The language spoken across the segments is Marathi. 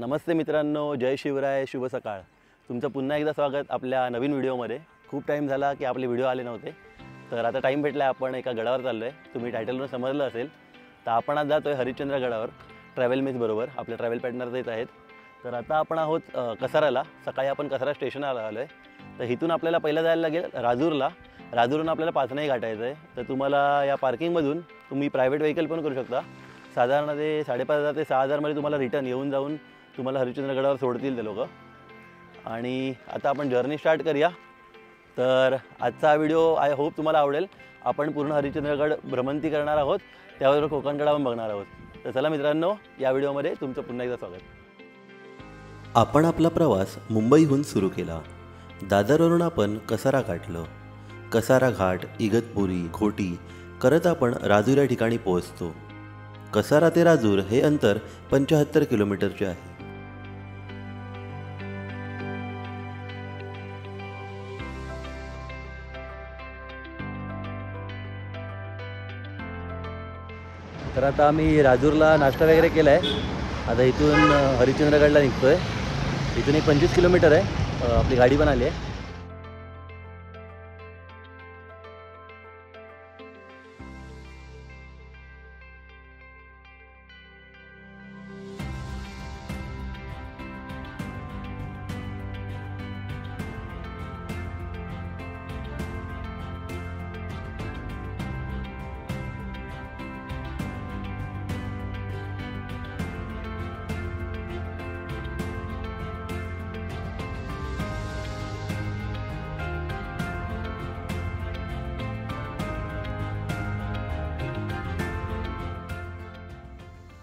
नमस्ते मित्रांनो, जय शिवराय, शुभ सकाळ। तुमचं पुन्हा एकदा स्वागत आपल्या नवीन व्हिडिओमध्ये। खूप टाईम झाला की आपले व्हिडिओ आले नव्हते, तर आता टाईम भेटला। आपण एका गडावर चाललो आहे, तुम्ही टायटलवरून समजलं असेल। तर आपण आज जातो आहे हरिश्चंद्र गडावर ट्रॅव्हल मिस बरोबर, आपले ट्रॅव्हल पार्टनर येत आहेत। तर आता आपण आहोत कसाराला। सकाळी आपण कसारा स्टेशनला आलो आहे, तर इथून आपल्याला पहिलं जायला लागेल राजूरला। राजूरहून आपल्याला पाचनाई गाठायचं आहे। तर तुम्हाला या पार्किंगमधून तुम्ही प्रायव्हेट व्हेकल पण करू शकता। साधारण ते 5,500 ते 6,000 मध्ये तुम्हाला रिटर्न येऊन जाऊन तुम्हाला हरिश्चंद्रगडावर सोडतील ते लोक। आणि आता आपण जर्नी स्टार्ट करूया। तर आजचा व्हिडिओ आय होप तुम्हाला आवडेल। आपण पूर्ण हरिश्चंद्रगड भ्रमंती करणार आहोत, त्यावर कोकणकडा पण बघणार आहोत। तर चला मित्रांनो, या व्हिडिओमध्ये तुमचं पुन्हा एकदा स्वागत। आपण आपला प्रवास मुंबईहून सुरू केला। दादरवरून आपण कसारा गाठलं। कसारा घाट, इगतपुरी, घोटी करत आपण राजूर या ठिकाणी पोहोचतो। कसारा ते राजूर हे अंतर 75 किलोमीटरचे आहे। तर आता आम्ही राजूरला नाश्ता वगैरे केला आहे। आता इथून हरिश्चंद्रगडला निघतो आहे। इथून एक 25 किलोमीटर आहे। आपली गाडी पण आली आहे।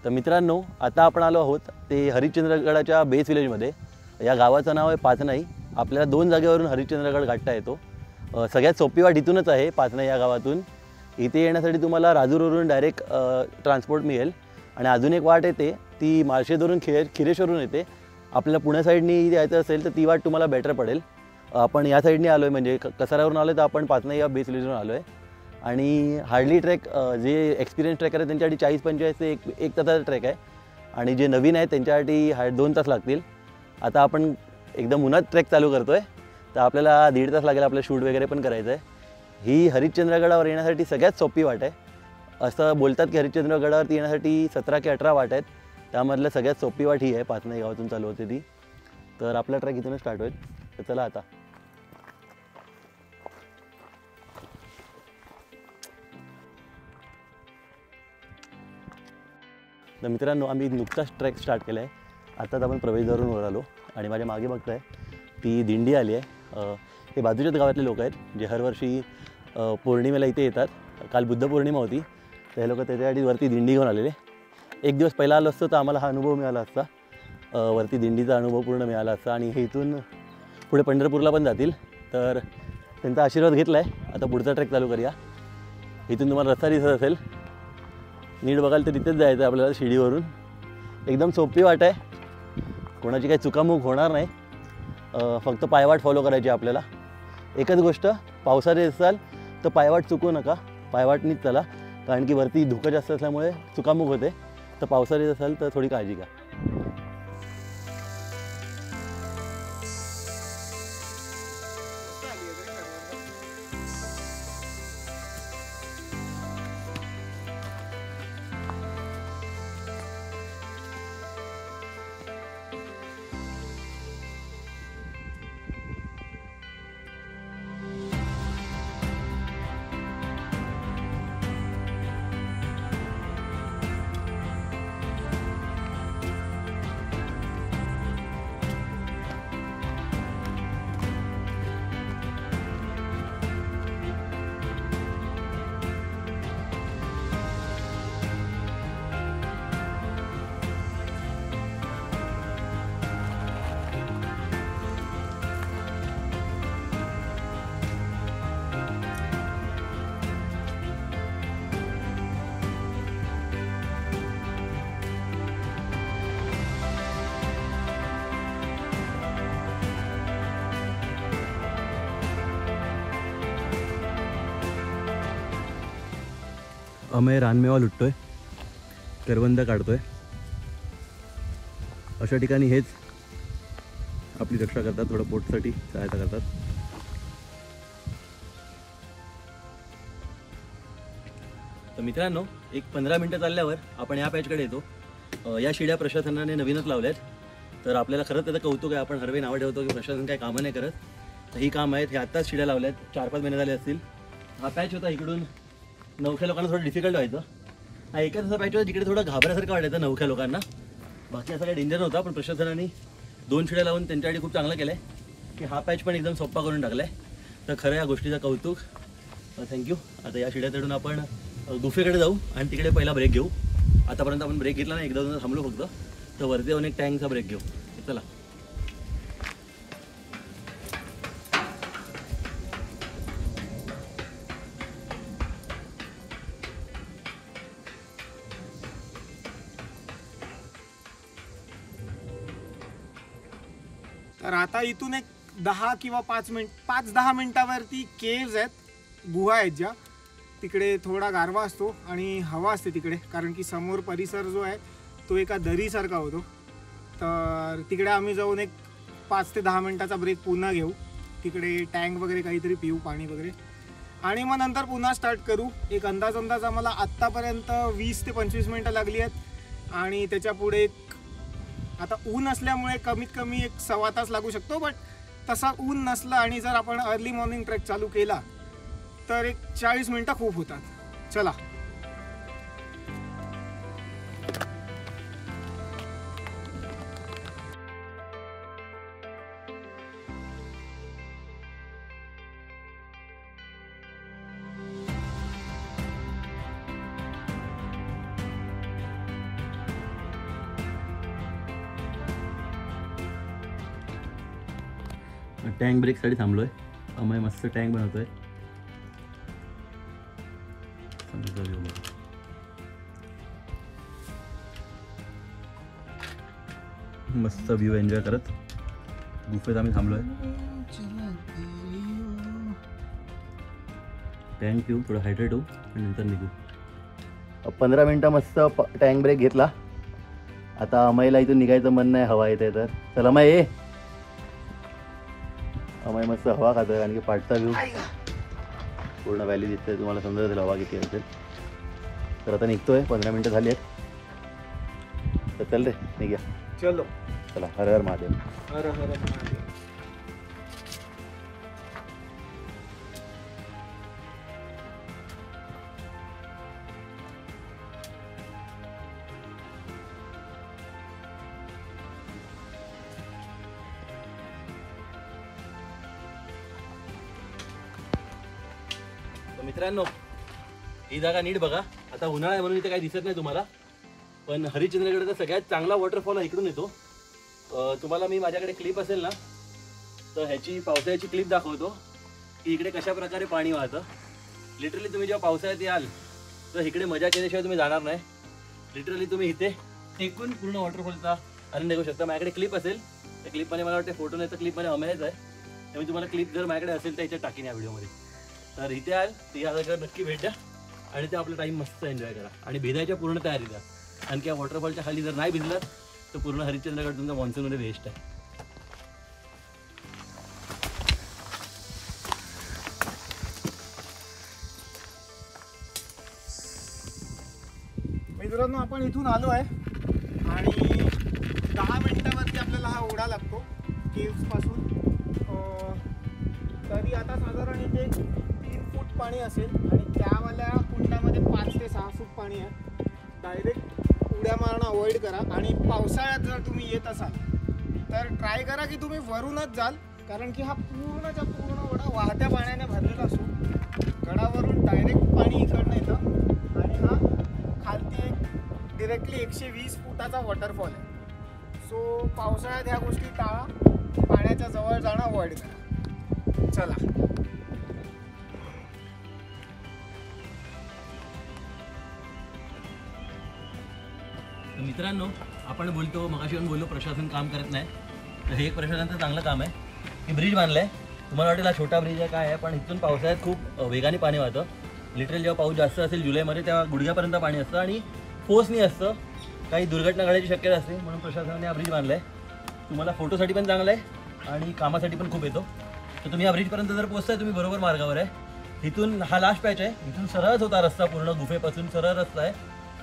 तर मित्रांनो, आता आपण आलो आहोत ते हरिश्चंद्रगडाच्या बेस विलेजमध्ये। या गावाचं नाव आहे पाचनाई। आपल्याला दोन जागेवरून हरिश्चंद्रगड गाठता येतो। सगळ्यात सोपी वाट इथूनच आहे, पाचनाई या गावातून। इथे येण्यासाठी तुम्हाला राजूरवरून डायरेक्ट ट्रान्सपोर्ट मिळेल। आणि अजून एक वाट येते, ती माळशेजवरून खिरेश्वरून येते। आपल्याला पुणे साईडनी यायचं असेल तर ती वाट तुम्हाला बेटर पडेल। आपण या साईडनी आलो आहे, म्हणजे कसारावरून आलो तर आपण पाचनाई या बेस विलेजवरून आलो आहे। आणि हार्डली ट्रेक जे एक्सपिरियन्स ट्रेकर आहेत त्यांच्यासाठी 40-45 ते एक तासाचा ट्रेक आहे। आणि जे नवीन आहेत त्यांच्यासाठी 2 तास लागतील। आता आपण एकदम उन्हात ट्रेक चालू करतो आहे, तर आपल्याला 1.5 तास लागेल आपलं शूट वगैरे पण करायचं आहे। ही हरिश्चंद्रगडावर येण्यासाठी सगळ्यात सोपी वाट आहे। असं बोलतात की हरिश्चंद्रगडावरती येण्यासाठी 17 की 18 वाट आहेत, त्यामधलं सगळ्यात सोपी वाट ही आहे, पाचनाई गावातून चालू होते ती। तर आपला ट्रेक इथूनच स्टार्ट होईल। तर चला आता। तर मित्रांनो, आम्ही नुकताच ट्रेक स्टार्ट केला आहे। आत्ताच आपण प्रवेशद्वारावरून वर आलो आणि माझ्या मागे बघताय ती दिंडी आली आहे। हे बाजूच्याच गावातले लोक आहेत जे हरवर्षी पौर्णिमेला इथे येतात। काल बुद्ध पौर्णिमा होती, तर हे लोक त्याच्यासाठी वरती दिंडी घेऊन आलेले। एक दिवस पहिला आलो असतो तर आम्हाला हा अनुभव मिळाला असता, वरती दिंडीचा अनुभव पूर्ण मिळाला असता। आणि हे इथून पुढे पंढरपूरला पण जातील, तर त्यांचा आशीर्वाद घेतला आहे। आता पुढचा ट्रेक चालू करूया। इथून तुम्हाला रस्ता दिसत असेल, नीट बघाल तर तिथेच जायचं आहे आपल्याला शिडीवरून। एकदम सोपी वाट आहे, कोणाची काही चुकामुक होणार नाही। फक्त पायवाट फॉलो करायची आपल्याला। एकच गोष्ट, पावसाळ्यात असाल तर पायवाट चुकू नका, पायवाटनीच चला, कारण की वरती धुकं जास्त असल्यामुळे चुकामुक होते। तर पावसाळ्यात असाल तर थोडी काळजी घ्या। अमय रानमेवा लुटतोय, करवंद काढतोय। अशा ठिकाणी हेच आपली रक्षा करतात, थोडं पोटसाठी सहायता करतात. तर मित्रांनो, एक 15 मिनटं चालल्यावर आपण या पॅचकडे येतो. या शिड्या प्रशासनाने नवीनच लावल्यात, तर आपल्याला खरंच त्याचं कौतुक आहे. आपण हरवे नावं ठेवतो की प्रशासन काही कामं नाही करत, तर ही काम आहेत. हे आत्ताच शिड्या लावल्यात, 4-5 महिने झाले असतील. हा पॅच होता इकडून नवख्या लोकांना थोडं डिफिकल्ट व्हायचं. हा एकच असा पॅच होता जिकडे थोडं घाबरल्यासारखं वाटायचं नवख्या लोकांना. बाकी असा काही डेंजर नव्हता, पण प्रशासनाने 2 शिड्या लावून त्यांच्यासाठी खूप चांगलं केलं आहे की हा पॅच पण एकदम सोप्पा करून टाकला आहे. तर खरं या गोष्टीचं कौतुक, थँक्यू. आता या शिड्या चढून आपण गुफेकडे जाऊ आणि तिकडे पहिला ब्रेक घेऊ. आतापर्यंत आपण ब्रेक घेतला नाही, 1-2 थांबलो फक्त. तर वरती जाऊन एक टँकचा ब्रेक घेऊ. चला. तर आता इथून एक 10 किंवा 5-10 मिनिटावरती केव्ज आहेत, गुहा आहेत ज्या. तिकडे थोडा गारवा असतो आणि हवा असते तिकडे, कारण की समोर परिसर जो आहे तो एका दरीसारखा होतो. तर तिकडे आम्ही जाऊन एक 5 ते 10 मिनिटाचा ब्रेक पुन्हा घेऊ. तिकडे टँक वगैरे काहीतरी पिऊ, पाणी वगैरे, आणि मग नंतर पुन्हा स्टार्ट करू. एक अंदाज आम्हाला आत्तापर्यंत 20 ते 25 मिनटं लागली आहेत आणि त्याच्या पुढे आता ऊन असल्यामुळे कमीत कमी एक 1.25 तास लागू शकतो. बट तसा ऊन नसला आणि जर आपण अर्ली मॉर्निंग ट्रेक चालू केला तर एक 40 मिनटं खूप होतात. चला. टँक ब्रेकसाठी थांबलोय. अमय मस्त टँक बनवतोय. मस्त व्ह्यू एन्जॉय करत गुफेत आम्ही थांबलोय. टँक पिऊ, थोडं हायड्रेट होऊ आणि नंतर निघू. 15 मिनटं मस्त टँक ब्रेक घेतला. आता अमयला इथून निघायचं मन नाही, हवा येते तर. चला अमय ये. अमय मस्त हवा खातोय, कारण की पाठचा व्ह्यू पूर्ण व्हॅली दिसते. तुम्हाला समजत असेल हवा किती असेल. तर आता निघतोय, 15 मिनटं झाली आहेत. तर चल रे, निघूया. चलो. चला. हर हर महादेव. हर हर महादेव. मित्रांनो, ही जागा नीट बघा. आता उन्हाळा आहे म्हणून इथे काही दिसत नाही तुम्हाला, पण हरिश्चंद्रगडचा सगळ्यात चांगला वॉटरफॉल इकडून येतो. तुम्हाला मी माझ्याकडे क्लिप असेल ना, तर ह्याची पावसाळ्याची क्लिप दाखवतो की इकडे कशा प्रकारे पाणी वाहतं. लिटरली तुम्ही जेव्हा पावसाळ्यात याल तर इकडे मजा केल्याशिवाय तुम्ही जाणार नाही. लिटरली तुम्ही इथे टेकून पूर्ण वॉटरफॉलचा आनंद घेऊ शकता. माझ्याकडे क्लिप असेल त्या क्लिपमध्ये मला वाटते फोटो नाही तर क्लिपमध्ये अमेज आहे. त्यामुळे तुम्हाला क्लिप जर माझ्याकडे असेल तर याच्यात टाकीन या व्हिडिओमध्ये. तर इथे आल तर या जागेवर नक्की भेट द्या आणि ते आपला टाईम मस्त एन्जॉय करा आणि भिजायच्या पूर्ण तयारी द्या. आणखी या वॉटरफॉलच्या खाली जर नाही भिजलात तर पूर्ण हरिश्चंद्रगड तुमचा मॉन्सूनमध्ये वेस्ट आहे. मित्रांनो, आपण इथून आलो आहे आणि 10 मिनिटावरती आपल्याला हा ओढा लागतो केव्स पासून. तरी आता साधारण इथे 3 फूट पाणी असेल आणि त्यावाल्या कुंडामध्ये 5 ते 6 फूट पाणी आहे. डायरेक्ट उड्या मारणं अवॉइड करा आणि पावसाळ्यात जर तुम्ही येत असाल तर ट्राय करा की तुम्ही वरूनच जाल, कारण की हा पूर्णच्या पूर्ण ओढा वाहत्या पाण्याने भरलेला असतो. गडावरून डायरेक्ट पाणी इकडनं येतं आणि हा खालती एक डिरेक्टली 120 फुटाचा वॉटरफॉल आहे. सो पावसाळ्यात ह्या गोष्टी टाळा, पाण्याच्या जवळ जाणं अवॉइड करा. चला. मित्रांनो, आपण बोलतो मगाशी पण बोललो प्रशासन काम करत नाही, तर हे एक प्रशासनाचं चांगलं काम आहे. की ब्रिज बांधलं आहे. तुम्हाला वाटेल हा छोटा ब्रिज आहे काय आहे, पण इथून पावसाळ्यात खूप वेगाने पाणी वाहतं. लिटरली जेव्हा पाऊस जास्त असेल जुलैमध्ये तेव्हा गुडघ्यापर्यंत पाणी असतं आणि फोर्सनी असतं. काही दुर्घटना घडण्याची शक्यता असते, म्हणून प्रशासनाने हा ब्रिज बांधला आहे. तुम्हाला फोटोसाठी पण चांगला आहे आणि कामासाठी पण खूप येतो. तर तुम्ही या ब्रिजपर्यंत जर पोहोचताय तुम्ही बरोबर मार्गावर आहे. इथून हा लास्ट पॅच आहे, इथून सरळच होता रस्ता, पूर्ण गुफेपासून सरळ रस्ता आहे,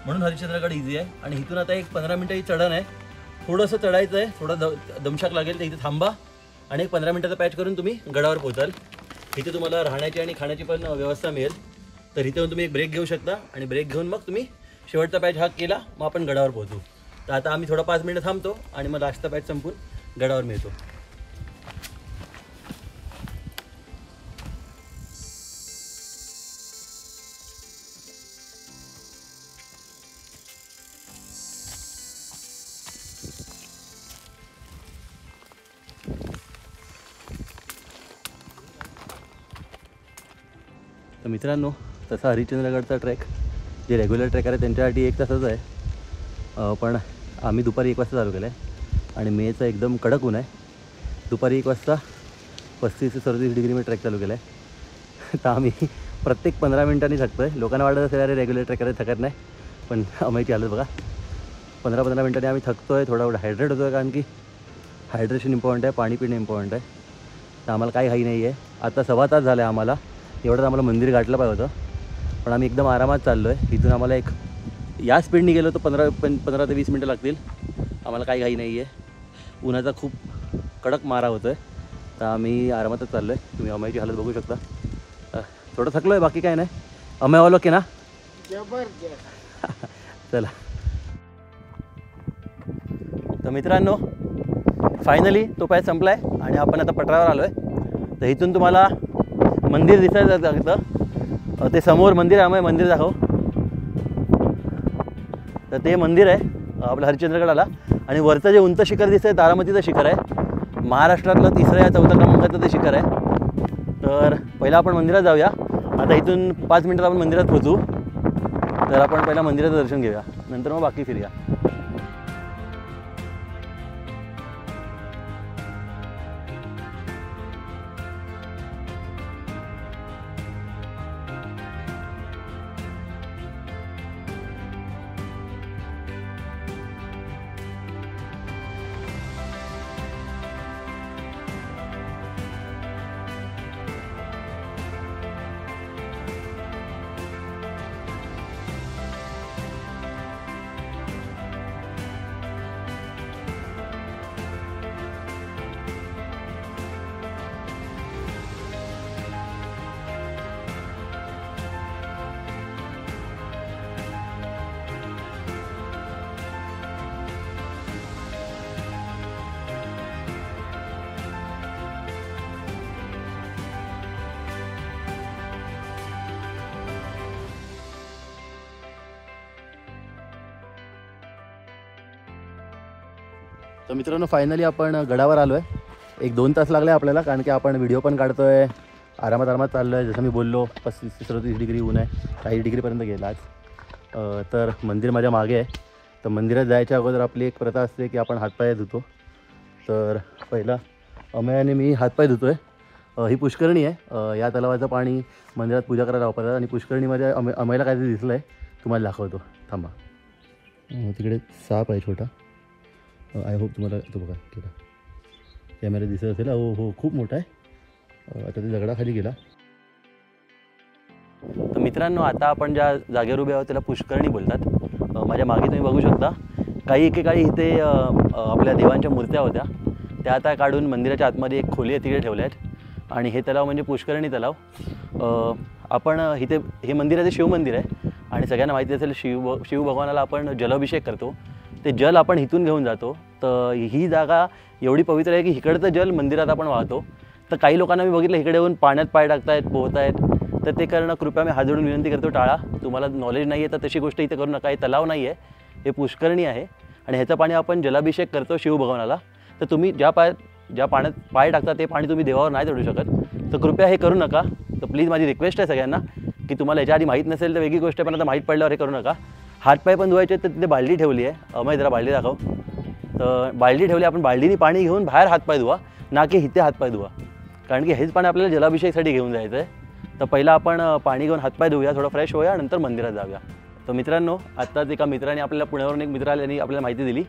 म्हणून हरिश्चंद्रगड इझी आहे. आणि इथून आता एक 15 मिनिटं ही चढण आहे, थोडंसं चढायचं आहे, थोडं दमशाक लागेल, तर इथे थांबा आणि एक 15 मिनिटाचा पॅच करून तुम्ही गडावर पोहोचाल. इथे तुम्हाला राहण्याची आणि खाण्याची पण व्यवस्था मिळेल. तर इथे तुम्ही एक ब्रेक घेऊ शकता आणि ब्रेक घेऊन मग तुम्ही शेवटचा पॅच हा केला, मग आपण गडावर पोहोचू. तर आता आम्ही थोडा 5 मिनिटं थांबतो आणि मग लास्टचा पॅच संपून गडावर मिळतो. तर मित्रांनो, तसा हरिश्चंद्रगडचा ट्रेक जे रेग्युलर ट्रेकर आहे त्यांच्यासाठी 1 तासच आहे, पण आम्ही दुपारी 1 वाजता चालू केलं आहे आणि मेचं एकदम कडक ऊन आहे. दुपारी 1 वाजता 35 ते 37 डिग्री मी ट्रेक चालू केला आहे. तर आम्ही प्रत्येक 15 मिनिटांनी थकतो आहे. लोकांना वाटत असेल अरे रेग्युलर ट्रेकर थकत नाही, पण आम्हाची हालत बघा. 15-15 मिनिटांनी आम्ही थकतो आहे, थोडा हायड्रेट होतो आहे, कारण की हायड्रेशन इम्पॉर्टंट आहे, पाणी पिणं इम्पॉर्टंट आहे. तर आम्हाला काही घाई नाही आहे. आता 1.25 तास झाला आहे आम्हाला, एवढंच आम्हाला मंदिर गाठलं पाहिजे होतं, पण आम्ही एकदम आरामात चाललो आहे. इथून आम्हाला एक या स्पीडनी गेलो तर 15 ते 20 मिनटं लागतील. आम्हाला काही घाई नाही आहे. उन्हाचा खूप कडक मारा होतो आहे, तर आम्ही आरामातच चाललो आहे. तुम्ही अमयची हालत बघू शकता. थोडं थकलो आहे, बाकी काय नाही. अमयवालो की ना जबरदस्त. चला. तर मित्रांनो, फायनली तो पॅच संपला आहे आणि आपण आता पठारावर आलो आहे. तर इथून तुम्हाला मंदिर दिसायचं लागतं. ते समोर मंदिर आहे, मंदिर दाखव. तर ते मंदिर आहे आपलं हरिश्चंद्रगडाला. आणि वरचं जे उंच शिखर दिसतं आहे तारामतीचं शिखर आहे, महाराष्ट्रातलं 3ऱ्या या 4थ्या क्रमांकाचं ते शिखर आहे. तर पहिला आपण मंदिरात जाऊया. आता इथून 5 मिनिटात आपण मंदिरात पोहोचू. तर आपण पहिला मंदिराचं दर्शन घेऊया, नंतर मग बाकी फिरूया. तर मित्रांनो, फायनली आपण गडावर आलो आहे. 1-2 तास लागले आपल्याला, कारण की आपण व्हिडिओ पण काढतो आहे, आरामात चाललो आहे. जसं मी बोललो 35 ते 37 डिग्री ऊन आहे, 40 डिग्रीपर्यंत गेला आज. तर मंदिर माझ्या मागे आहे. तर मंदिरात जायच्या अगोदर आपली एक प्रथा असते की आपण हातपाय धुतो. तर पहिला अमय आणि मी हातपाय धुतो आहे. ही पुष्करणी आहे. या तलावाचं पाणी मंदिरात पूजा करायला वापरतात. आणि पुष्करणीमध्ये अमयला काहीतरी दिसलं आहे, तुम्हाला दाखवतो, थांबा. तिकडे साप आहे छोटा. आय होप तुम्हाला तो बघा केला कॅमेरा दिसत असेल. हो खूप मोठा आहे. आता ते दगडाखाली गेला. तर मित्रांनो, आता आपण ज्या जागेवर उभे आहोत त्याला पुष्करणी बोलतात. माझ्या मागे तुम्ही बघू शकता काही एकेकाळी इथे आपल्या देवांच्या मूर्त्या होत्या, त्या आता काढून मंदिराच्या आतमध्ये एक खोली आहे तिकडे ठेवल्या आहेत. आणि हे तलाव म्हणजे पुष्करणी तलाव. आपण इथे हे मंदिर आहे ते शिवमंदिर आहे आणि सगळ्यांना माहिती असेल शिव भगवानाला आपण जलाभिषेक करतो. ते जल आपण इथून घेऊन जातो. तर ही जागा एवढी पवित्र आहे की इकडचं जल मंदिरात आपण वाहतो. तर काही लोकांना मी बघितलं इकडे येऊन पाण्यात पाय टाकतायत, पोहतायत. तर ते करणं कृपया मी हात जोडून विनंती करतो टाळा. तुम्हाला नॉलेज नाही आहे तर तशी गोष्ट इथे करू नका. हे तलाव नाही आहे, हे पुष्करणी आहे आणि ह्याचं पाणी आपण जलाभिषेक करतो शिवभगवानाला. तर तुम्ही ज्या पाण्यात पाय टाकता ते पाणी तुम्ही देवावर नाही चढू शकत. तर कृपया हे करू नका. तर प्लीज माझी रिक्वेस्ट आहे सगळ्यांना की तुम्हाला याच्या आधी माहीत नसेल तर वेगळी गोष्ट आहे, पण आता माहीत पडल्यावर हे करू नका. हातपाय पण धुवायचे तर तिथे बाल्डी ठेवली आहे. अमय जरा बाल्डी दाखव. तर बाल्डी ठेवली, आपण बाल्डीने पाणी घेऊन बाहेर हातपाय धुवा, ना की इथे हातपाय धुवा, कारण की हेच पाणी आपल्याला जलाभिषेकसाठी घेऊन जायचं आहे. तर पहिला आपण पाणी घेऊन हातपाय धुवूया, थोडं फ्रेश होऊया, नंतर मंदिरात जाऊया. तर मित्रांनो, आत्ताच एका मित्राने आपल्याला पुण्यावरून एक मित्र आल्याने आपल्याला माहिती दिली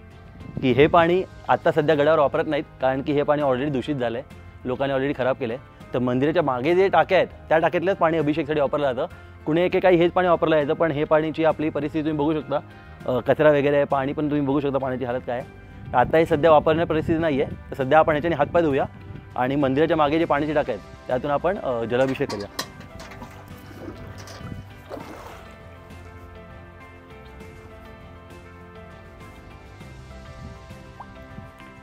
की हे पाणी आत्ता सध्या गडावर वापरत नाहीत, कारण की हे पाणी ऑलरेडी दूषित झालं आहे, लोकांनी ऑलरेडी खराब केलं आहे. तर मंदिराच्या मागे जे टाक्या आहेत त्या टाक्यातलंच पाणी अभिषेकसाठी वापरलं जातं. कुणी एकेकाळी हेच पाणी वापरलं जायचं, पण हे पाण्याची आपली परिस्थिती तुम्ही बघू शकता, कचरा वगैरे आहे, पाणी पण तुम्ही बघू शकता पाण्याची हालत काय आहे. तर आता हे सध्या वापरण्याची परिस्थिती नाही आहे. तर सध्या आपण ह्याच्याने हातपाय धुऊया आणि मंदिराच्या मागे जे पाण्याची टाक्या आहेत त्यातून आपण जलाभिषेक करूया.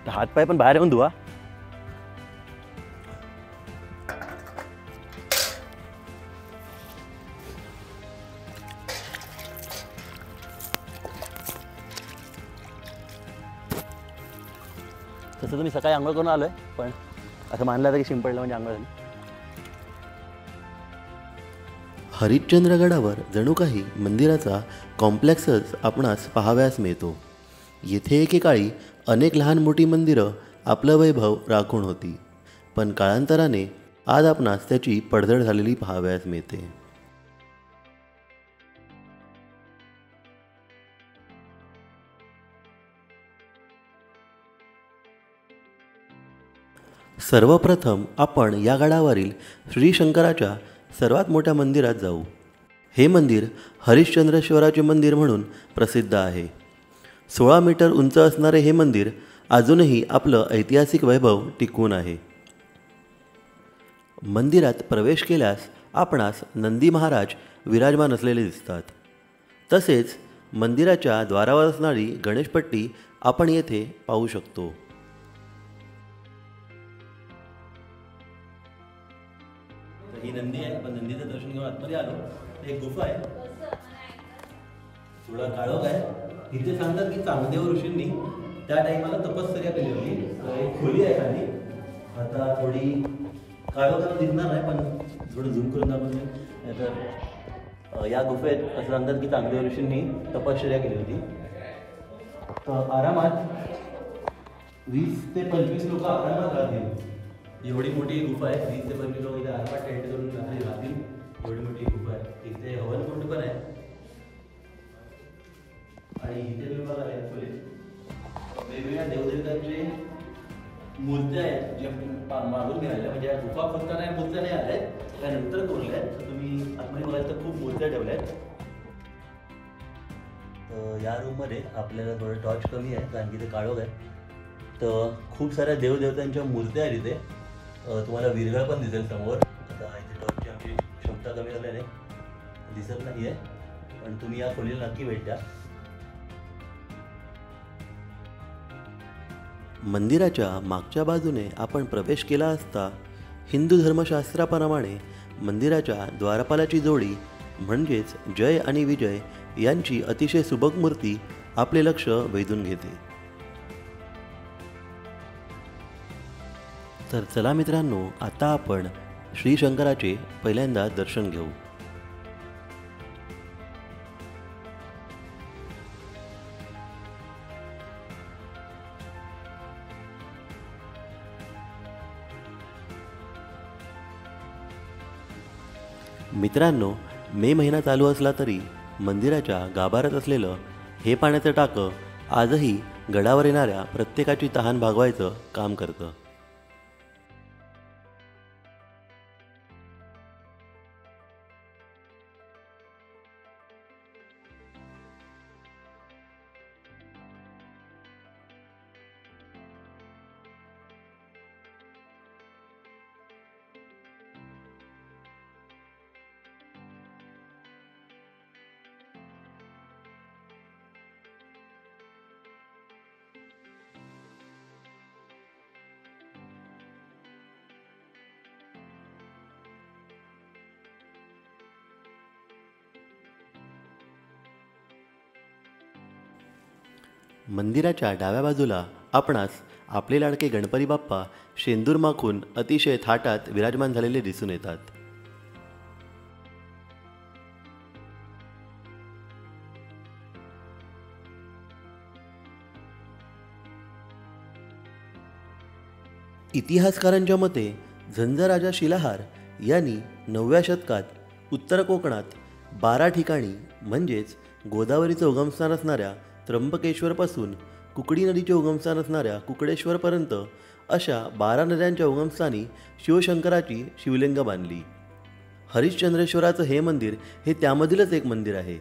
तर हातपाय पण बाहेर येऊन धुवा. तसं तुम्ही सकाळी आंघोळ करून आलो आहे, पण असं मानलं जातं की शिंपडलं म्हणजे आंघोळ झाली. हरिश्चंद्रगडावर जणू काही मंदिराचा कॉम्प्लेक्सच आपणास पाहावयास मिळतो. येथे एकेकाळी अनेक लहान मोठी मंदिरं आपलं वैभव राखून होती, पण काळांतराने आज आपणास त्याची पडझड झालेली पाहावयास मिळते. सर्वप्रथम आपण या गडावरील श्री शंकराच्या सर्वात मोठ्या मंदिरात जाऊ. हे मंदिर हरिश्चंद्रेश्वराचे मंदिर म्हणून प्रसिद्ध आहे. 16 मीटर उंच असणारे हे मंदिर अजूनही आपलं ऐतिहासिक वैभव टिकवून आहे. मंदिरात प्रवेश केल्यास आपणास नंदी महाराज विराजमान असलेले दिसतात. तसेच मंदिराच्या द्वारावर असणारी गणेशपट्टी आपण येथे पाहू शकतो. ही नंदी आहे. आपण नंदीचं दर्शन घेऊन आतमध्ये आलो. एक गुफा आहे, थोडा काळोख आहे. इथे सांगतात की चांगदेव ऋषींनी त्या टाईमाला तपश्चर्या केली होती. एक खोली आहे खाली. आता थोडी काळोखात दिसणार नाही, पण थोडं झूम करून दाखवून तर या गुफेत असं सांगतात की चांगदेव ऋषींनी तपश्चर्या केली होती. तर आरामात 20 ते 25 लोक आरामात राहतील. एवढी मोठी गुफा आहे. 20 ते 25 लोक इथे आरामात टेंट करून राहतील. एवढी मोठी गुफा आहे. इथे हवनकुंड पण आहे. आणि इथे तुम्ही बघाल खोलीत वेगवेगळ्या देवदेवतांचे मूर्त्या आहेत, जे मागून मिळाल्या. म्हणजे या गुफा खोदताना मूर्त्या नाही आल्या आहेत, त्यानंतर कोरल्या आहेत. तर तुम्ही आतमध्ये बघाल तर खूप मूर्त्या ठेवल्या आहेत. तर या रूममध्ये आपल्याला थोडं टॉर्च कमी आहे, कारण की ते काळोख आहे. तर खूप साऱ्या देवदेवतांच्या मूर्त्या आहेत इथे. तुम्हाला विरगळ पण दिसेल समोर. आता इथे टॉर्चची आमची क्षमता कमी झाल्याने दिसत नाही आहे, पण तुम्ही या खोलीला नक्की भेट द्या. मंदिराच्या मागच्या बाजूने आपण प्रवेश केला असता हिंदू धर्मशास्त्राप्रमाणे मंदिराच्या द्वारपालाची जोडी म्हणजेच जय आणि विजय यांची अतिशय सुबक मूर्ती आपले लक्ष वेधून घेते. तर चला मित्रांनो, आता आपण श्री शंकराचे पहिल्यांदा दर्शन घेऊ. मित्रांनो, मे महिना चालू असला तरी मंदिराच्या गाभाऱ्यात असलेलं हे पाण्याचं टाकं आजही गडावर येणाऱ्या प्रत्येकाची तहान भागवायचं काम करतं. मंदिराच्या डाव्या बाजूला आपणास आपले लाडके गणपती बाप्पा शेंदूर माखून अतिशय थाटात विराजमान झालेले दिसून येतात. इतिहासकारांच्या मते झंझराजा शिलाहार यांनी 9व्या शतकात उत्तर कोकणात 12 ठिकाणी म्हणजेच गोदावरीचं उगमस्थान असणाऱ्या त्र्यंबकेश्वरपासून कुकडी नदीचे उगमस्थान असणाऱ्या कुकडेश्वरपर्यंत अशा 12 नद्यांच्या उगमस्थानी शिवशंकराची शिवलिंग बांधली. हरिश्चंद्रेश्वराचं हे मंदिर हे त्यामधीलच एक मंदिर आहे.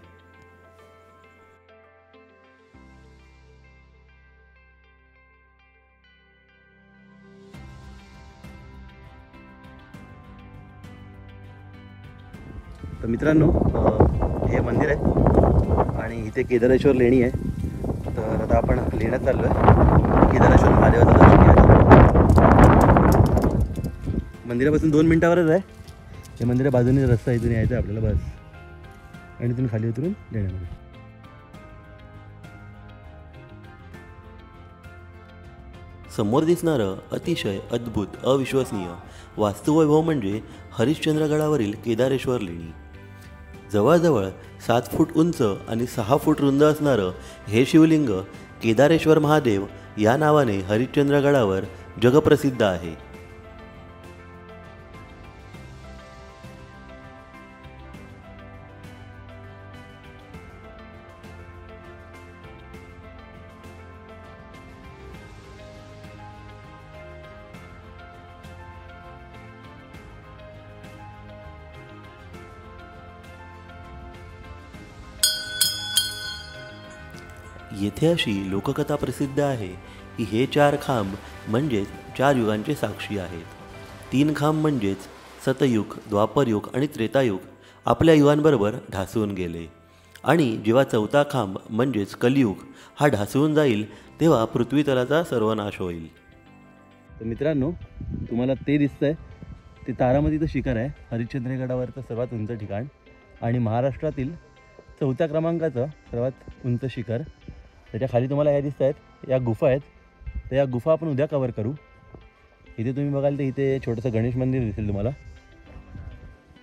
तर मित्रांनो, हे मंदिर आहे आणि इथे केदारेश्वर लेणी आहे. तर आता आपण लेण्यात चाललो आहे केदारेश्वर महादेवाचं दर्शन घ्यायला. मंदिरापासून 2 मिनिटावरच आहे. हे मंदिरा बाजूने रस्ता, इथून यायचं आहे आपल्याला बस, आणि इथून खाली उतरून लेण्यामध्ये. समोर दिसणारं अतिशय अद्भुत अविश्वसनीय वास्तुवैभव म्हणजे हरिश्चंद्रगडावरील केदारेश्वर लेणी. जवळजवळ 7 फूट उंच आणि 6 फूट रुंद असणारं हे शिवलिंग केदारेश्वर महादेव या नावाने हरिश्चंद्रगडावर जगप्रसिद्ध आहे. येथे अशी लोककथा प्रसिद्ध आहे की हे 4 खांब म्हणजेच 4 युगांचे साक्षी आहेत. 3 खांब म्हणजेच सतयुग, द्वापरयुग आणि त्रेतायुग आपल्या युगांबरोबर ढासळून गेले, आणि जेव्हा 4था खांब म्हणजेच कलियुग हा ढासळून जाईल तेव्हा पृथ्वीतलाचा सर्वनाश होईल. तर मित्रांनो, तुम्हाला ते दिसतंय ते तारामतीचं शिखर आहे, हरिश्चंद्रगडावरचं सर्वात उंच ठिकाण आणि महाराष्ट्रातील 4थ्या क्रमांकाचं सर्वात उंच शिखर. त्याच्या खाली तुम्हाला ह्या दिसत आहेत, या गुफा आहेत. तर या गुफा आपण उद्या कवर करू. इथे तुम्ही बघाल तर इथे छोटंसं गणेश मंदिर दिसेल तुम्हाला.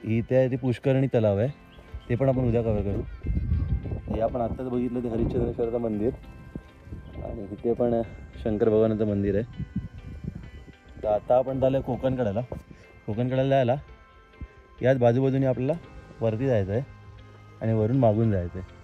इथे पुष्करणी तलाव आहे, ते पण आपण उद्या कवर करू. हे आपण आत्ताच बघितलं ते हरिश्चंद्रेश्वराचं मंदिर, आणि इथे पण शंकर भगवानाचं मंदिर आहे. तर आता आपण झालं कोकणकड्याला. कोकणकड्याला जायला याच बाजूबाजूने आपल्याला वरती जायचं आहे आणि वरून मागून जायचं आहे.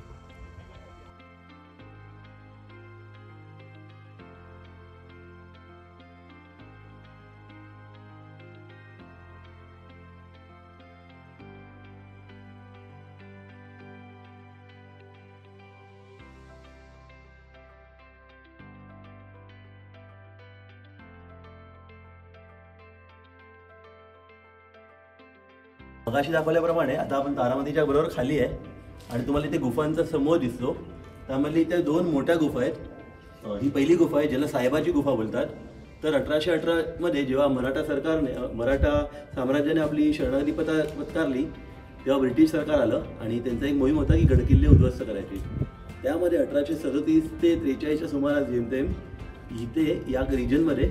मगाशी दाखवल्याप्रमाणे आता आपण तारामतीच्या बरोबर खाली आहे आणि तुम्हाला इथे गुफांचा समूह दिसतो. त्यामध्ये इथे 2 मोठ्या गुफा आहेत. ही पहिली गुफा आहे ज्याला साहेबाची गुफा बोलतात. तर 1818 जेव्हा मराठा साम्राज्याने आपली शरणागती पत्कारली तेव्हा ब्रिटिश सरकार आलं आणि त्यांचा एक मोहीम होता की गडकिल्ले उद्ध्वस्त करायची. त्यामध्ये 1837 ते 43च्या सुमारास जेमतेम इथे या रिजनमध्ये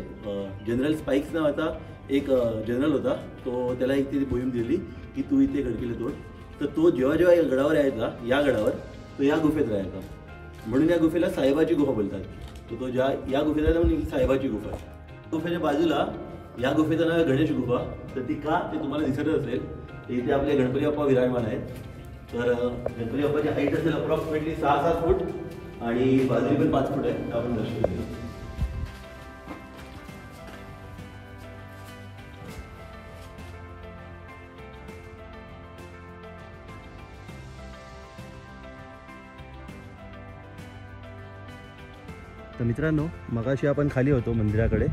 जनरल स्पाइक्स नावाचा एक जनरल होता. तो त्याला एक तिथे मोहीम दिली की तू इथे गडकिल्ले तोड. तर तो जेव्हा या गडावर यायचा, या गडावर तो या गुफेत राहायचा, म्हणून या गुफेला साहेबाची गुफा बोलतात. तर तो या गुफेत राहायचा म्हणून ही साहेबाची गुफा आहे. गुफेच्या बाजूला या गुफेचं नाव आहे गणेश गुफा. तर ती का ते तुम्हाला दिसतच असेल. इथे आपले गणपती बाप्पा विराजमान आहेत. तर गणपती बाप्पाची हाईट असेल अप्रॉक्सिमेटली 6-7 फूट आणि बाजूला पण 5 फूट आहे. आपण दर्शन घेऊ. तर मित्रांनो, मगाशी आपण खाली होतो मंदिराकडे.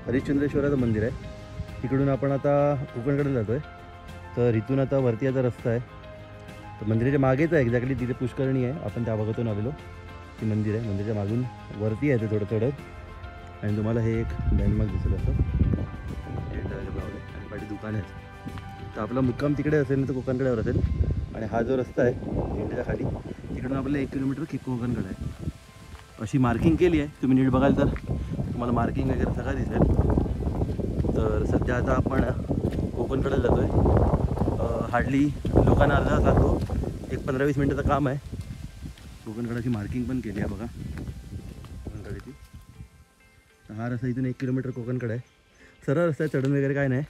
हरिश्चंद्रेश्वराचं मंदिर आहे. तिकडून आपण आता कोकणकडे जातो आहे. तर इथून आता वरती याचा रस्ता आहे. तर मंदिराच्या मागेच आहे एक्झॅक्टली, तिथे पुष्करणी आहे. आपण त्या भागातून आलेलो ती मंदिर आहे. मंदिराच्या मागून वरती आहे ते थोडं आणि तुम्हाला हे एक लँडमार्क दिसेल असं लावलं आणि पाठी दुकान आहेत. तर आपला मुक्काम तिकडे असेल नाही तर कोकणकड्यावर असेल. आणि हा जो रस्ता आहे इंडियाच्या खाली, तिकडून आपल्याला 1 किलोमीटर कोकणकडे आहे. अशी मार्किंग केली आहे. तुम्ही नीट बघाल तर तुम्हाला मार्किंग वगैरे सगळं दिसेल. तर सध्या आता आपण कोकणकडे जातो आहे. हार्डली लोकांना अर्धा तास लागतो. एक 15-20 मिनटाचं काम आहे. कोकणकडाची मार्किंग पण केली आहे बघा कोकणकड्याची. तर हा रस्ता इथून 1 किलोमीटर कोकणकडे आहे. सरळ रस्ता आहे, चढण वगैरे काय नाही,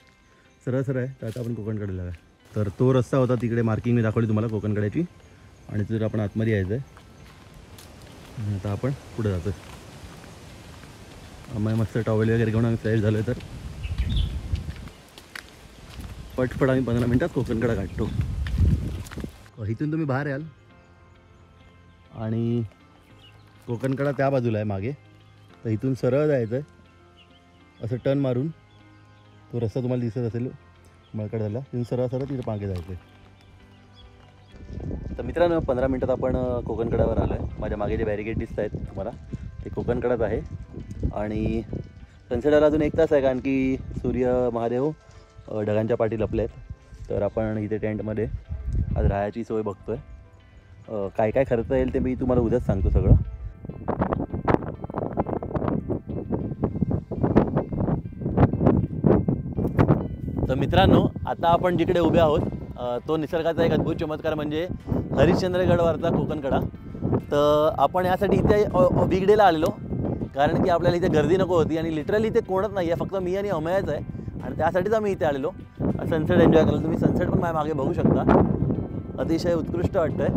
सरळ आहे. तर आता आपण कोकणकडे जाऊया. तर तो रस्ता होता तिकडे मार्किंग मी दाखवली तुम्हाला कोकणकड्याची. आणि जर आपण आतमध्ये यायचं आहे. आता आपण पुढे जातो. आम्ही मस्त टॉवेल वगैरे घेऊन आम्ही फ्रेश झालो तर पटपट आम्ही 15 मिनटात कोकणकडा गाठतो. इथून तुम्ही बाहेर याल आणि कोकणकडा त्या बाजूला आहे मागे. तर इथून सरळ जायचं आहे. असं टर्न मारून तो रस्ता तुम्हाला दिसत असेल मळकड झाला, तिथून सरळ सरळ तिथे मागे जायचं आहे. तर मित्रांनो 15 मिनटात आपण कोकणकड्यावर आलो आहे. माझ्या मागे जे बॅरिकेड दिसत आहेत तुम्हाला ते कोकणकडाच आहे. आणि सनसेटला अजून 1 तास आहे, कारण की सूर्य महादेव ढगांच्या पाठी लपले आहेत. तर आपण इथे टेंटमध्ये आज राहायची सोय बघतो आहे. काय काय खर्च येईल ते मी तुम्हाला उद्याच सांगतो सगळं. तर मित्रांनो आता आपण जिकडे उभे आहोत तो निसर्गाचा एक अद्भुत चमत्कार म्हणजे हरिश्चंद्रगडवरचा कोकणकडा. तर आपण यासाठी इथे बिगडेला आलेलो, कारण की आपल्याला इथे गर्दी नको होती आणि लिटरली इथे कोणच नाही आहे, फक्त मी आणि अमयाच आहे. आणि त्यासाठीच आम्ही इथे आलेलो सनसेट एन्जॉय करायला. तुम्ही सनसेट पण माझ्या मागे बघू शकता, अतिशय उत्कृष्ट वाटतं आहे.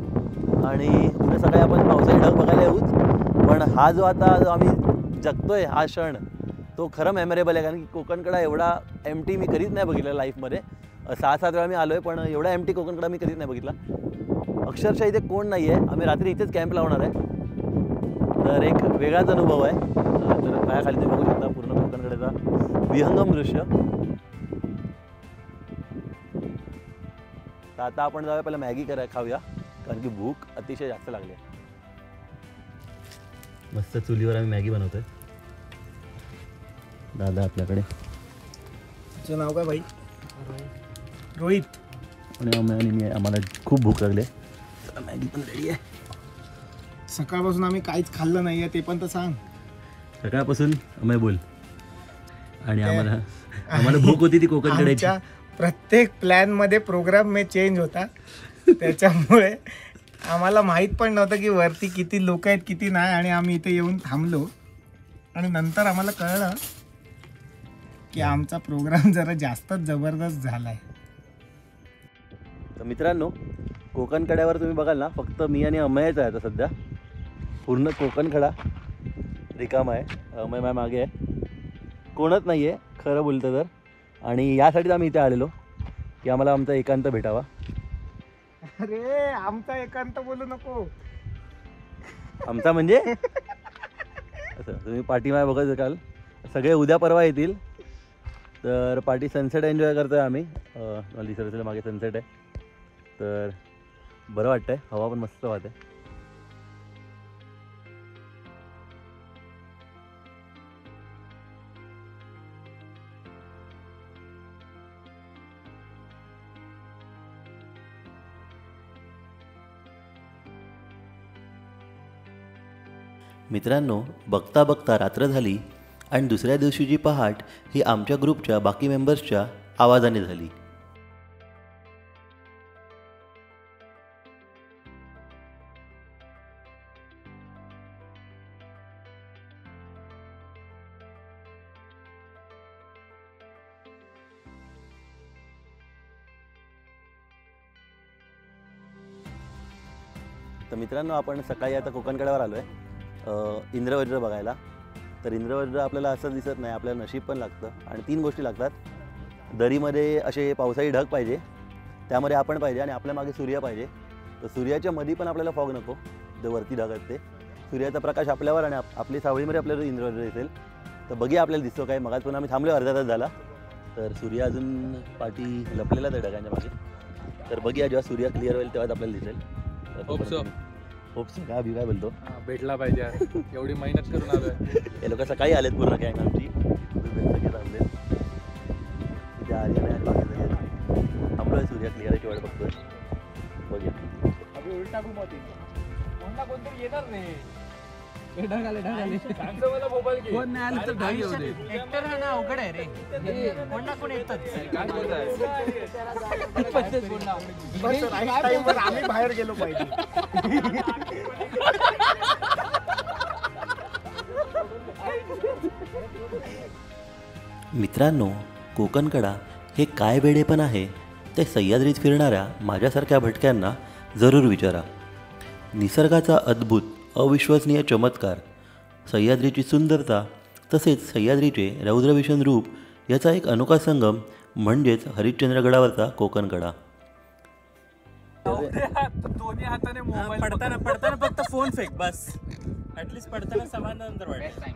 आणि उद्या सकाळी आपण पावसाळी ढग बघायला येऊच. पण हा जो आता जो आम्ही जगतोय हा क्षण तो खरं मेमोरेबल आहे, कारण की कोकणकडा एवढा एमटी मी कधीच नाही बघितला लाईफमध्ये. 6-7 वेळा मी आलो आहे, पण एवढा एमटी कोकणकडा मी कधीच नाही बघितला. अक्षरशः इथे कोण नाही आहे. आम्ही रात्री इथेच कॅम्प लावणार आहे. तर एक वेगळाच अनुभव आहे. तर पायाखाली तुम्ही बघू शकता पूर्ण कोकणकड्याचा विहंगम दृश्य. तर आता आपण जाऊया पहिला मॅगी खाऊया, कारण की भूक अतिशय जास्त लागली आहे. मस्त चुलीवर आम्ही मॅगी बनवतोय. दादा आपल्याकडे, तुझं नाव काय भाई? रोहित. आणि मी आम्हाला खूप भूक लागली आहे. मॅगी पण रेडी आहे. सकाळपासून आम्ही काहीच खाल्लं नाही आहे ते पण तर सांग. सकाळपासून अमय बोल. आणि आम्हाला भूक होती ती कोकणकड्याची. प्रत्येक प्लॅनमध्ये प्रोग्राम में चेंज होता, त्याच्यामुळे आम्हाला माहीत पण नव्हतं की वरती किती लोक आहेत किती नाही. आणि आम्ही इथे येऊन थांबलो आणि नंतर आम्हाला कळलं की आमचा प्रोग्राम जरा जास्तच जबरदस्त झाला आहे. तर मित्रांनो कोकणकड्यावर तुम्ही बघाल ना, फक्त मी आणि अमयच आहे आता सध्या. पूर्ण कोकणकडा रिकामा आहे. अमय माझ्या मागे आहे, कोणच नाही आहे खरं बोलतं तर. आणि यासाठीच आम्ही इथे आलेलो की आम्हाला आमचा एकांत भेटावा. अरे आमचा एकांत बोलू नको. आमचा म्हणजे असं तुम्ही पाठीमागे बघत असाल, सगळे उद्या परवा येतील. तर पार्टी सनसेट एन्जॉय करतोय आम्ही. मला दिसत असेल मागे सनसेट आहे, तर बरं वाटतंय. हवा पण मस्त वाटते. मित्रांनो, बघता बघता रात्र झाली आणि दुसऱ्या दिवशीची पहाट ही आमच्या ग्रुपच्या बाकी मेंबर्सच्या आवाजाने झाली. तर मित्रांनो आपण सकाळी आता कोकणकड्यावर आलो आहे इंद्रवज्र बघायला. तर इंद्रवज्र आपल्याला असं दिसत नाही, आपल्याला नशीब पण लागतं. आणि 3 गोष्टी लागतात. दरीमध्ये असे पावसाळी ढग पाहिजे, त्यामध्ये आपण पाहिजे, आणि आपल्या मागे सूर्य पाहिजे. तर सूर्याच्या मध्ये पण आपल्याला फॉग नको, जे वरती ढग आहेत ते. सूर्याचा प्रकाश आपल्यावर आणि आपली सावळीमध्ये आपल्याला इंद्रवज्र दिसेल. तर बघूया आपल्याला दिसतो काय. मगाच पण आम्ही थांबलो अर्धा तास झाला, तर सूर्य अजून पाठी लपलेलाच आहे ढगांच्या मागे. तर बघूया जेव्हा सूर्य क्लिअर होईल तेव्हाच आपल्याला दिसेल. होप्स का अभि काय बोलतो भेटला पाहिजे. एवढी मेहनत करून आलोय. हे लोक सकाळी आलेत पूर्ण गँग आमची. सगळे थांबले तिथे आर्यन आणि बाकी सगळे थांबलोय. सूर्य क्लिअरची वाट बघतोय. बघूया. अभि उलटा घुमवतील. कोणता कोणतरी येणार नाही. ढग आले सांगतो मला मोबाईल घे. कोण नाही आलं तर ढग येऊ दे. एकटर राहणं अवघड आहे रे. कोण ना कोण येतात. काय बोलताय? बस राईट टाईमवर आम्ही बाहेर गेलो पाहिजे. मित्रांनो, कोकणकडा हे काय वेडेपण आहे ते सह्याद्रीत फिरणाऱ्या माझ्यासारख्या भटक्यांना जरूर विचारा. निसर्गाचा अद्भुत अविश्वसनीय चमत्कार, सह्याद्रीची सुंदरता तसेच सह्याद्रीचे रौद्रविशन रूप याचा एक अनोखा संगम म्हणजेच हरिश्चंद्रगडावरचा कोकणकडा. दोन्ही हाताने मोबाईल पडताना फक्त फोन फेक बस. ऍटलीस्ट पडताना समाधान तर वाटतं.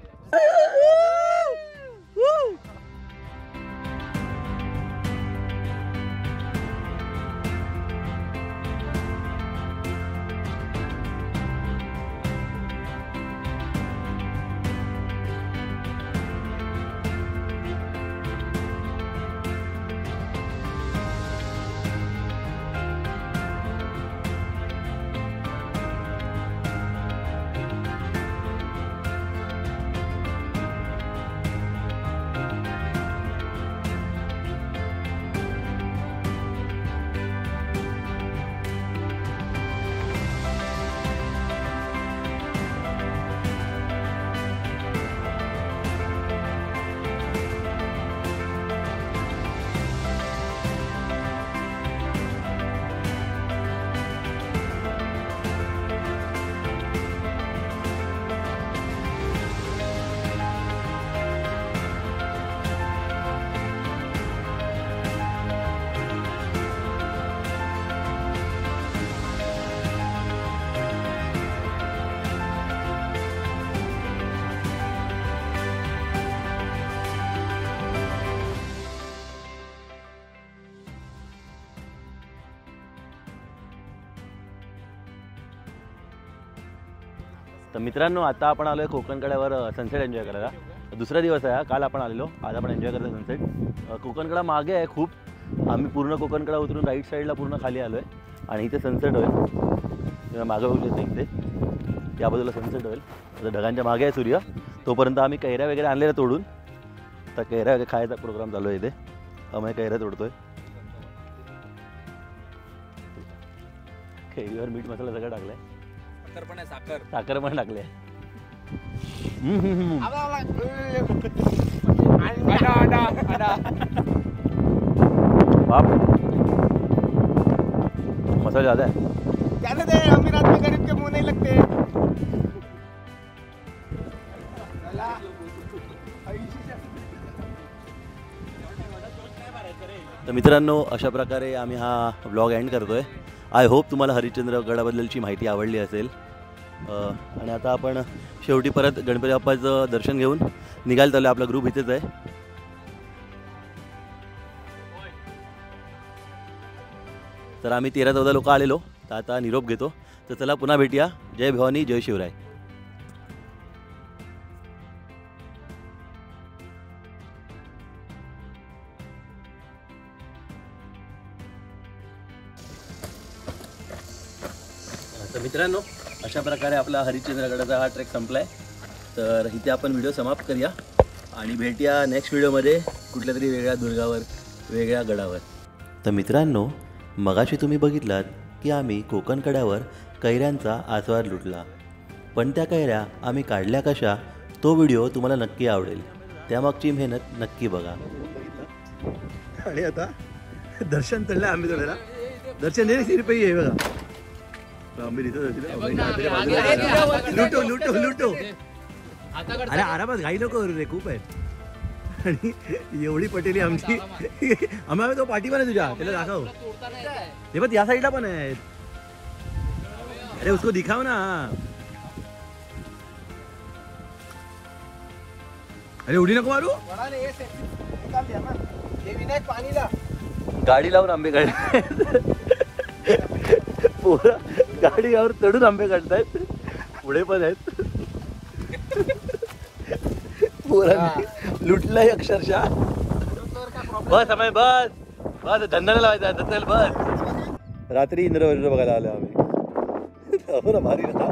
तर मित्रांनो, आता आपण आलो आहे कोकणकड्यावर सनसेट एन्जॉय करायला. दुसरा दिवस आहे. काल आपण आलेलो, आज आपण एन्जॉय करतो सनसेट. कोकणकडा मागे आहे खूप. आम्ही पूर्ण कोकणकडा उतरून राईट साईडला पूर्ण खाली आलो आहे आणि इथे सनसेट होईल. मागे बघू शकतो इथे त्या बाजूला सनसेट होईल. आता ढगांच्या मागे आहे सूर्य. तोपर्यंत आम्ही कैऱ्या वगैरे आणलेल्या तोडून. तर कैऱ्या वगैरे खायचा प्रोग्राम चालू आहे इथे. आम्ही कैऱ्या तोडतोय. कैरीवर मीठ मसाला सगळं टाकलाय. साखर पण टाकले. बाप मसाला ज्यादा है. जाने दे, अमीरात में गरीब के मुंह नहीं लगते. तर मित्रांनो, अशा प्रकारे आम्ही हा ब्लॉग एंड करतोय. आय होप तुम्हाला हरिश्चंद्रगडाबद्दलची माहिती आवडली असेल. आणि आता आपण शेवटी परत गणपती बाप्पाचं दर्शन घेऊन निघायला चाललो. आपला ग्रुप इथेच आहे. तर आम्ही 13-14 लोक आलेलो. तर आता निरोप घेतो. तर चला पुन्हा भेटूया. जय भवानी, जय शिवराय. तर मित्रांनो, अशा प्रकारे आपला हरिश्चंद्रगडाचा हा ट्रेक संपला आहे. तर इथे आपण व्हिडिओ समाप्त करूया आणि भेटूया नेक्स्ट व्हिडिओमध्ये कुठल्या तरी वेगळ्या दुर्गावर, वेगळ्या गडावर. तर मित्रांनो, मगाशी तुम्ही बघितलात की आम्ही कोकणकड्यावर कैऱ्यांचा आस्वाद लुटला. पण त्या कैऱ्या आम्ही काढल्या कशा, तो व्हिडिओ तुम्हाला नक्की आवडेल. त्यामागची मेहनत नक्की बघा. आणि आता दर्शन चढलं आम्ही थोड्याला. दर्शन दे रुपये आहे बघा. आम्ही लुटो लुटो लुटो. अरे आरामात घाई नको रे, खूप आहेत. आणि एवढी पटेली आमची. आम्हाला तो पाठी पण आहे तुझ्या, त्याला दाखव. हे बघ या साईडला पण आहेत. अरे उसको दिखाव ना. अरे उडी नको मारू. गाडी लावून आंबे काढले. पोरं गाडीवर चढून आंबे काढतायत. पुढे पण आहेत. पोरांनी लुटलंय अक्षरशः. बस समय बस बस धंदा लावायचा. चल बस. रात्री इंद्रवज्र बघायला आलो आम्ही. भारी ना.